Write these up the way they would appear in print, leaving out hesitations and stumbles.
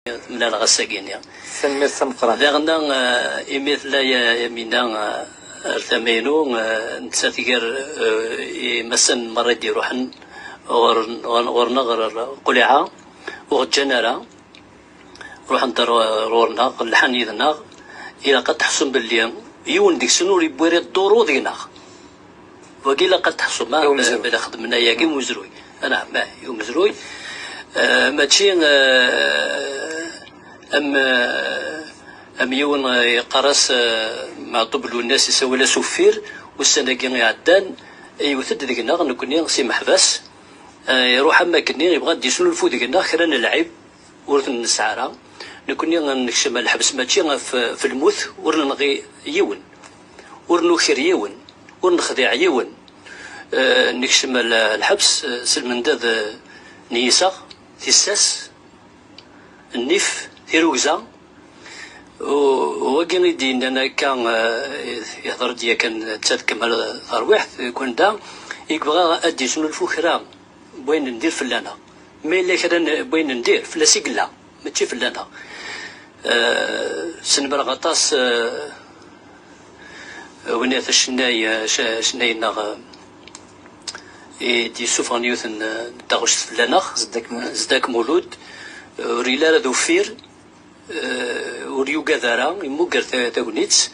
من الغساقين سنمير سمقران داغنا إمثل يا مينا ارتمينو نتساتير مثلا مرة يروحن غورنا قلعة وغجنارا روح ندر رورنا قلحان يدنا إلا قد تحسن باللي يون ديك سنور يبوري الدورو دينا وقيلا قد تحسن ما بدا خدمنا ياكي مزروي أنا ما يوم مزروي ماشي أم يون يقرص مع طبلو الناس يسوي له سفير والسنة كي يعدان يوثد ديكنا نكوني سي محبس يروح أما كني يبغى ديسون الفو ديكنا خيرا نلعب ورث النسعارة نكوني نكشم الحبس ماشي في الموت ورنغي يون ورنوخير يون ورنخدع يون نكشم الحبس سلمنداد نيسا تيساس النيف تيروكزا وكان يدين أنا كان يهضر ديا كان تكمل ترويح يكون دا يبغى أدي شنو الفكرة بوين ندير فلانة ما إلا كان بوين ندير فلا سيقلا ماشي فلانة سنبر غطاس ونيت شناي ناغ دي سوفان يوثن داغوش فلانة زداك مولود ريلا دوفير وريو قذارا يموقر تاونيتس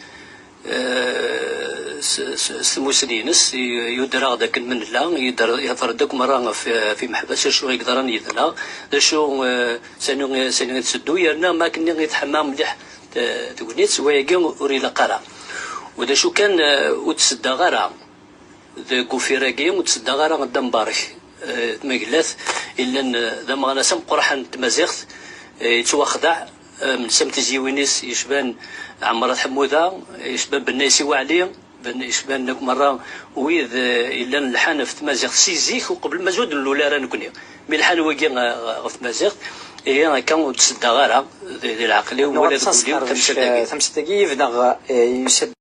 سموسنينس يدرى ذاك من لا يظهر داك مرة في محبس شو يقدران يذنا شو سنو تسدو يرنا ما كنا يتحمى مليح تاونيتس وياكي وريلا قرا ودا شو كان وتسدى غرا ذاك فيراكي وتسدى غرا قدام بارك مقلاث إلا ذا مغانا سم قرحان تمازيغت يتواخدع من سمت زيوينيس يشبان عمرة حمودة يشبان بنايسي وعلي يشبان مرة ويذ إلا الحان في تمازيغت سيزيك وقبل ما زود الأولى راه نكوني من الحان ويجي في تمازيغت هي كان تسدى غارة ذي العقلي ولا ثمستكي يبدا يسد